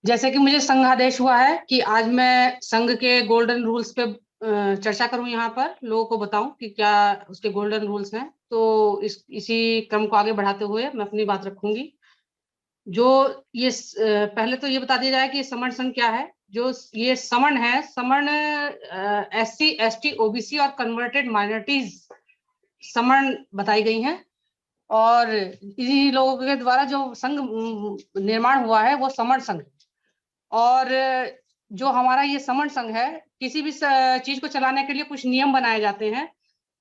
जैसे कि मुझे संघादेश हुआ है कि आज मैं संघ के गोल्डन रूल्स पे चर्चा करूं, यहाँ पर लोगों को बताऊं कि क्या उसके गोल्डन रूल्स हैं। तो इसी क्रम को आगे बढ़ाते हुए मैं अपनी बात रखूंगी। जो पहले तो ये बता दिया जाए कि समण संघ क्या है। जो ये समण है, समण SC ST OBC और कन्वर्टेड माइनॉरिटीज समण बताई गई हैं। और इन्हीं लोगों के द्वारा जो संघ निर्माण हुआ है वो समण संघ। और जो हमारा ये समण संघ है, किसी भी चीज को चलाने के लिए कुछ नियम बनाए जाते हैं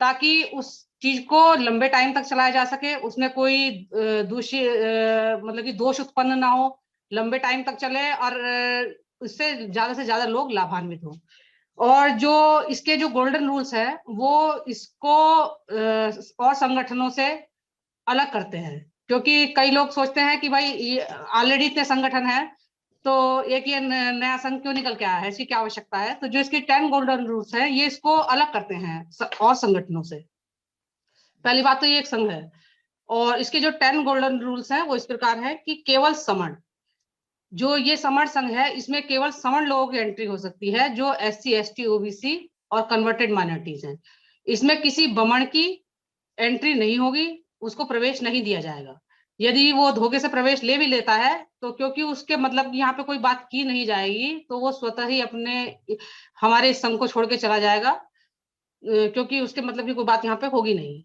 ताकि उस चीज को लंबे टाइम तक चलाया जा सके, उसमें कोई दूषी मतलब कि दोष उत्पन्न ना हो, लंबे टाइम तक चले और उससे ज्यादा से ज्यादा लोग लाभान्वित हो। और जो इसके जो गोल्डन रूल्स है वो इसको और संगठनों से अलग करते हैं। क्योंकि कई लोग सोचते हैं कि भाई ऑलरेडी इतने संगठन है, तो एक ये नया संघ क्यों निकल के आया है, इसकी क्या आवश्यकता है। तो जो इसके 10 गोल्डन रूल्स हैं ये इसको अलग करते हैं और संगठनों से। पहली बात तो ये एक संघ है। और इसके जो 10 गोल्डन रूल्स हैं वो इस प्रकार है कि केवल समण, जो ये समण संघ है इसमें केवल समण लोगों की एंट्री हो सकती है, जो SC ST OBC और कन्वर्टेड माइनॉरिटीज हैं। इसमें किसी बमण की एंट्री नहीं होगी, उसको प्रवेश नहीं दिया जाएगा। यदि वो धोखे से प्रवेश ले भी लेता है तो क्योंकि उसके मतलब यहाँ पे कोई बात की नहीं जाएगी, तो वो स्वतः ही अपने हमारे इस संघ को छोड़ के चला जाएगा, क्योंकि उसके मतलब की कोई बात यहाँ पे होगी नहीं।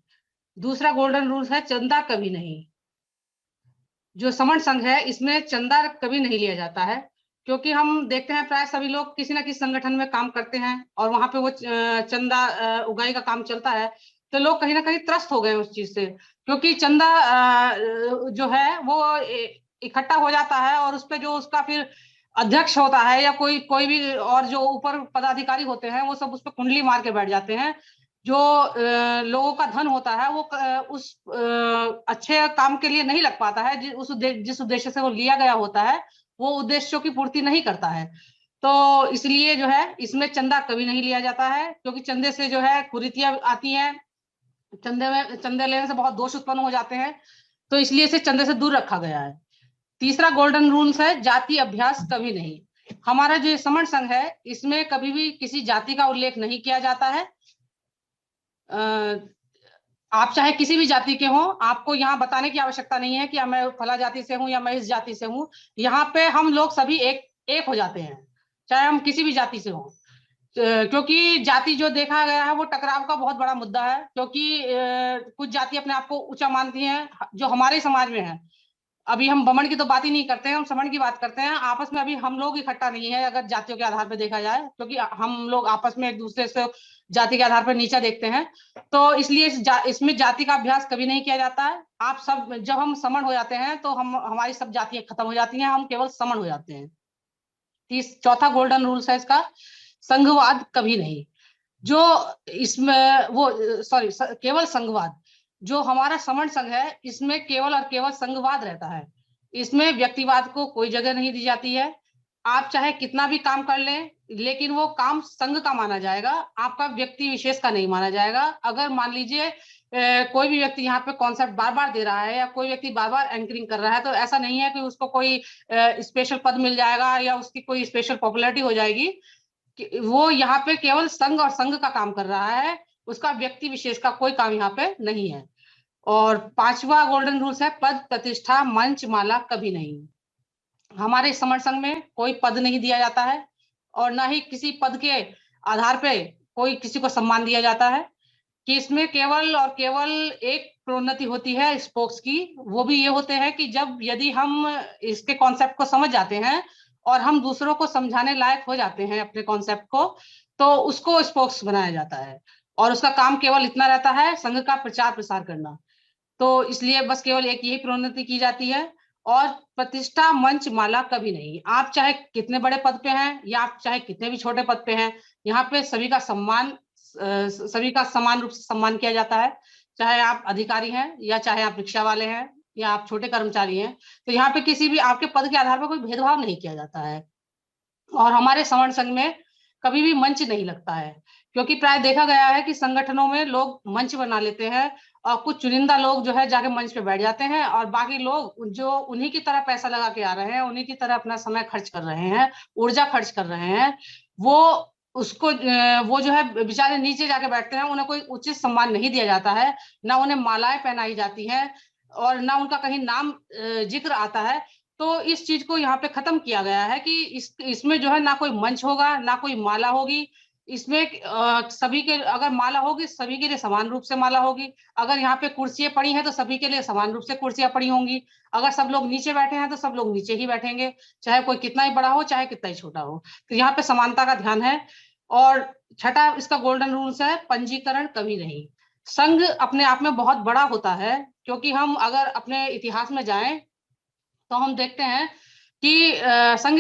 दूसरा गोल्डन रूल है चंदा कभी नहीं। जो समण संघ है इसमें चंदा कभी नहीं लिया जाता है, क्योंकि हम देखते हैं प्राय सभी लोग किसी ना किसी संगठन में काम करते हैं और वहां पे वो चंदा उगाही का काम चलता है। तो लोग कहीं ना कहीं त्रस्त हो गए उस चीज से, क्योंकि चंदा जो है वो इकट्ठा हो जाता है और उस पर जो उसका फिर अध्यक्ष होता है या कोई कोई भी और जो ऊपर पदाधिकारी होते हैं वो सब उस पर कुंडली मार के बैठ जाते हैं। जो लोगों का धन होता है वो उस अच्छे काम के लिए नहीं लग पाता है, जिस उद्देश्य से वो लिया गया होता है वो उद्देश्यों की पूर्ति नहीं करता है। तो इसलिए जो है इसमें चंदा कभी नहीं लिया जाता है, क्योंकि चंदे से जो है कुरीतियां आती हैं। चंदे लेने से बहुत दोष उत्पन्न हो जाते हैं, तो इसलिए इसे चंदे से दूर रखा गया है। तीसरा गोल्डन रूल्स है जाति अभ्यास कभी नहीं। हमारा जो समण संघ है इसमें कभी भी किसी जाति का उल्लेख नहीं किया जाता है। आप चाहे किसी भी जाति के हों, आपको यहाँ बताने की आवश्यकता नहीं है कि मैं फला जाति से हूँ या मैं इस जाति से हूँ। यहाँ पे हम लोग सभी एक एक हो जाते हैं, चाहे हम किसी भी जाति से हों। क्योंकि जाति जो देखा गया है वो टकराव का बहुत बड़ा मुद्दा है, क्योंकि कुछ जाति अपने आप को ऊंचा मानती हैं जो हमारे समाज में है। अभी हम बमन की तो बात ही नहीं करते हैं, हम समण की बात करते हैं। आपस में अभी हम लोग इकट्ठा नहीं है अगर जातियों के आधार पर देखा जाए, क्योंकि हम लोग आपस में एक दूसरे से जाति के आधार पर नीचा देखते हैं। तो इसलिए इसमें जाति का अभ्यास कभी नहीं किया जाता है। आप सब जब हम समण हो जाते हैं तो हमारी सब जातियां खत्म हो जाती हैं, हम केवल समण हो जाते हैं। चौथा गोल्डन रूल्स है इसका, संघवाद कभी नहीं। जो इसमें वो सॉरी केवल संघवाद। जो हमारा समण संघ है इसमें केवल और केवल संघवाद रहता है। इसमें व्यक्तिवाद को कोई जगह नहीं दी जाती है। आप चाहे कितना भी काम कर लें लेकिन वो काम संघ का माना जाएगा, आपका व्यक्ति विशेष का नहीं माना जाएगा। अगर मान लीजिए कोई भी व्यक्ति यहाँ पे कॉन्सेप्ट बार बार दे रहा है या कोई व्यक्ति बार बार एंकरिंग कर रहा है, तो ऐसा नहीं है कि उसको कोई स्पेशल पद मिल जाएगा या उसकी कोई स्पेशल पॉपुलैरिटी हो जाएगी। वो यहाँ पे केवल संघ और संघ का काम कर रहा है, उसका व्यक्ति विशेष का कोई काम यहाँ पे नहीं है। और पांचवा गोल्डन रूल्स है पद प्रतिष्ठा मंच माला कभी नहीं। हमारे समर संघ में कोई पद नहीं दिया जाता है और ना ही किसी पद के आधार पे कोई किसी को सम्मान दिया जाता है। कि इसमें केवल और केवल एक प्रोन्नति होती है स्पोक्स की। वो भी ये होते हैं कि जब यदि हम इसके कॉन्सेप्ट को समझ जाते हैं और हम दूसरों को समझाने लायक हो जाते हैं अपने कॉन्सेप्ट को, तो उसको स्पोक्स बनाया जाता है और उसका काम केवल इतना रहता है संघ का प्रचार प्रसार करना। तो इसलिए बस केवल एक यही प्रोन्नति की जाती है। और प्रतिष्ठा मंच माला कभी नहीं। आप चाहे कितने बड़े पद पे हैं या आप चाहे कितने भी छोटे पद पे हैं, यहाँ पे सभी का सम्मान सभी का समान रूप से सम्मान किया जाता है। चाहे आप अधिकारी हैं या चाहे आप रिक्शा वाले हैं या आप छोटे कर्मचारी हैं, तो यहाँ पे किसी भी आपके पद के आधार पर कोई भेदभाव नहीं किया जाता है। और हमारे सवर्ण संघ में कभी भी मंच नहीं लगता है, क्योंकि प्राय देखा गया है कि संगठनों में लोग मंच बना लेते हैं और कुछ चुनिंदा लोग जो है जाके मंच पे बैठ जाते हैं और बाकी लोग जो उन्हीं की तरह पैसा लगा के आ रहे हैं, उन्हीं की तरह अपना समय खर्च कर रहे हैं, ऊर्जा खर्च कर रहे हैं, वो उसको वो जो है बेचारे नीचे जाके बैठते हैं, उन्हें कोई उचित सम्मान नहीं दिया जाता है, ना उन्हें मालाएं पहनाई जाती हैं और ना उनका कहीं नाम जिक्र आता है। तो इस चीज को यहाँ पे खत्म किया गया है कि इसमें जो है ना कोई मंच होगा, ना कोई माला होगी। इसमें सभी के अगर माला होगी, सभी के लिए समान रूप से माला होगी। अगर यहाँ पे कुर्सियां पड़ी हैं तो सभी के लिए समान रूप से कुर्सियां पड़ी होंगी। अगर सब लोग नीचे बैठे हैं तो सब लोग नीचे ही बैठेंगे, चाहे कोई कितना ही बड़ा हो, चाहे कितना ही छोटा हो। तो यहाँ पे समानता का ध्यान है। और छठा इसका गोल्डन रूल्स है, पंजीकरण कभी नहीं। संघ अपने आप में बहुत बड़ा होता है, क्योंकि हम अगर अपने इतिहास में जाएं तो हम देखते हैं कि संघ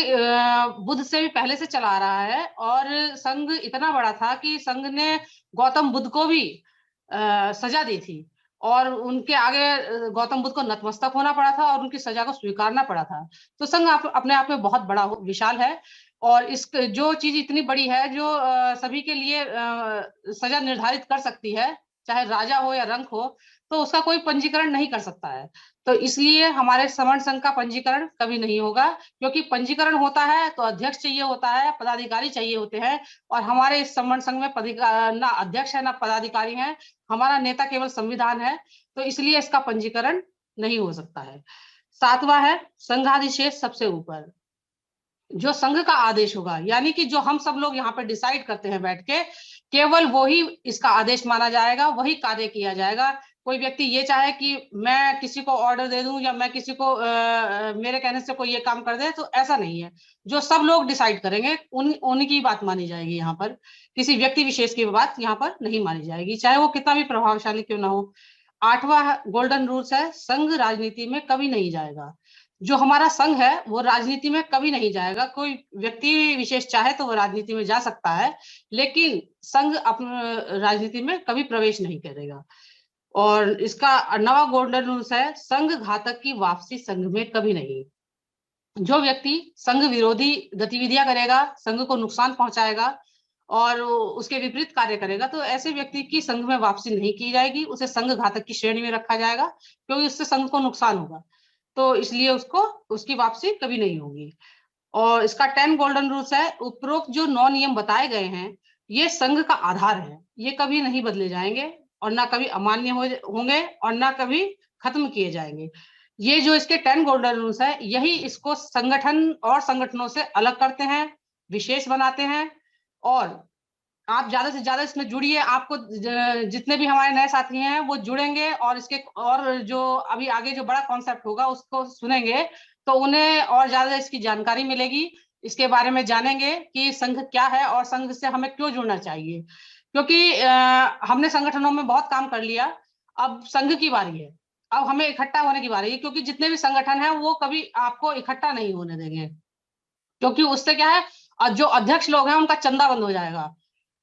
बुद्ध से भी पहले से चला आ रहा है और संघ इतना बड़ा था कि संघ ने गौतम बुद्ध को भी सजा दी थी और उनके आगे गौतम बुद्ध को नतमस्तक होना पड़ा था और उनकी सजा को स्वीकारना पड़ा था। तो संघ अपने आप में बहुत बड़ा विशाल है और इस जो चीज इतनी बड़ी है जो सभी के लिए सजा निर्धारित कर सकती है, चाहे राजा हो या रंक हो, तो उसका कोई पंजीकरण नहीं कर सकता है। तो इसलिए हमारे सवर्ण संघ का पंजीकरण कभी नहीं होगा, क्योंकि पंजीकरण होता है तो अध्यक्ष चाहिए होता है, पदाधिकारी चाहिए होते हैं, और हमारे इस सवर्ण संघ में ना अध्यक्ष है ना पदाधिकारी है, हमारा नेता केवल संविधान है। तो इसलिए इसका पंजीकरण नहीं हो सकता है। सातवां है, संघाधिशेष सबसे ऊपर। जो संघ का आदेश होगा, यानी कि जो हम सब लोग यहाँ पे डिसाइड करते हैं बैठ के, केवल वही इसका आदेश माना जाएगा, वही कार्य किया जाएगा। कोई व्यक्ति ये चाहे कि मैं किसी को ऑर्डर दे दूं या मैं किसी को मेरे कहने से कोई ये काम कर दे, तो ऐसा नहीं है। जो सब लोग डिसाइड करेंगे उनकी बात मानी जाएगी। यहाँ पर किसी व्यक्ति विशेष की बात यहाँ पर नहीं मानी जाएगी, चाहे वो कितना भी प्रभावशाली क्यों ना हो। आठवां गोल्डन रूल्स है, संघ राजनीति में कभी नहीं जाएगा। जो हमारा संघ है वो राजनीति में कभी नहीं जाएगा। कोई व्यक्ति विशेष चाहे तो वो राजनीति में जा सकता है, लेकिन संघ अपने राजनीति में कभी प्रवेश नहीं करेगा। और इसका नवा गोल्डन रूल्स है, संघ घातक की वापसी संघ में कभी नहीं। जो व्यक्ति संघ विरोधी गतिविधियां करेगा, संघ को नुकसान पहुंचाएगा और उसके विपरीत कार्य करेगा, तो ऐसे व्यक्ति की संघ में वापसी नहीं की जाएगी, उसे संघ घातक की श्रेणी में रखा जाएगा, क्योंकि उससे संघ को नुकसान होगा। तो इसलिए उसको उसकी वापसी कभी नहीं होगी। और इसका 10 गोल्डन रूल्स है, उपरोक्त जो 9 नियम बताए गए हैं ये संघ का आधार है, ये कभी नहीं बदले जाएंगे और ना कभी अमान्य होंगे और ना कभी खत्म किए जाएंगे। ये जो इसके 10 गोल्डन रूल्स है, यही इसको संगठन और संगठनों से अलग करते हैं, विशेष बनाते हैं। और आप ज्यादा से ज्यादा इसमें जुड़िए, आपको जितने भी हमारे नए साथी हैं वो जुड़ेंगे और इसके और जो अभी आगे जो बड़ा कॉन्सेप्ट होगा उसको सुनेंगे, तो उन्हें और ज्यादा इसकी जानकारी मिलेगी, इसके बारे में जानेंगे कि संघ क्या है और संघ से हमें क्यों जुड़ना चाहिए। क्योंकि हमने संगठनों में बहुत काम कर लिया, अब संघ की बारी है, अब हमें इकट्ठा होने की बारी है, क्योंकि जितने भी संगठन है वो कभी आपको इकट्ठा नहीं होने देंगे, क्योंकि उससे क्या है, जो अध्यक्ष लोग हैं उनका चंदा बंद हो जाएगा,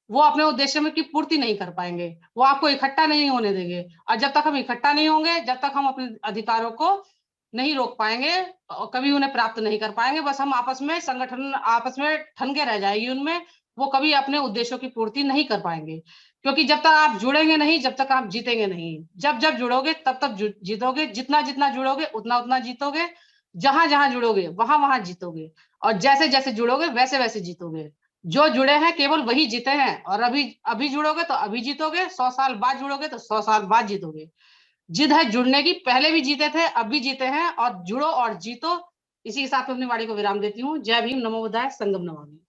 वो अपने उद्देश्य में की पूर्ति नहीं कर पाएंगे, वो आपको इकट्ठा नहीं होने देंगे। और जब तक हम इकट्ठा नहीं होंगे, जब तक हम अपने अधिकारों को नहीं रोक पाएंगे और कभी उन्हें प्राप्त नहीं कर पाएंगे, बस हम आपस में संगठन आपस में ठनके रह जाएगी उनमें, वो कभी अपने उद्देश्यों की पूर्ति नहीं कर पाएंगे। क्योंकि जब तक आप जुड़ेंगे नहीं, जब तक आप जीतेंगे नहीं। जब जब जुड़ोगे तब तब जीतोगे, जितना जितना जुड़ोगे उतना उतना जीतोगे, जहां जहां जुड़ोगे वहां वहां जीतोगे, और जैसे जैसे जुड़ोगे वैसे वैसे जीतोगे। जो जुड़े हैं केवल वही जीते हैं, और अभी अभी जुड़ोगे तो अभी जीतोगे, 100 साल बाद जुड़ोगे तो 100 साल बाद जीतोगे। जिद है जुड़ने की, पहले भी जीते थे अब भी जीते हैं, और जुड़ो और जीतो। इसी के साथ अपनी वाणी को विराम देती हूँ। जय भीम, नमो बुद्धाय, संगम नमामि।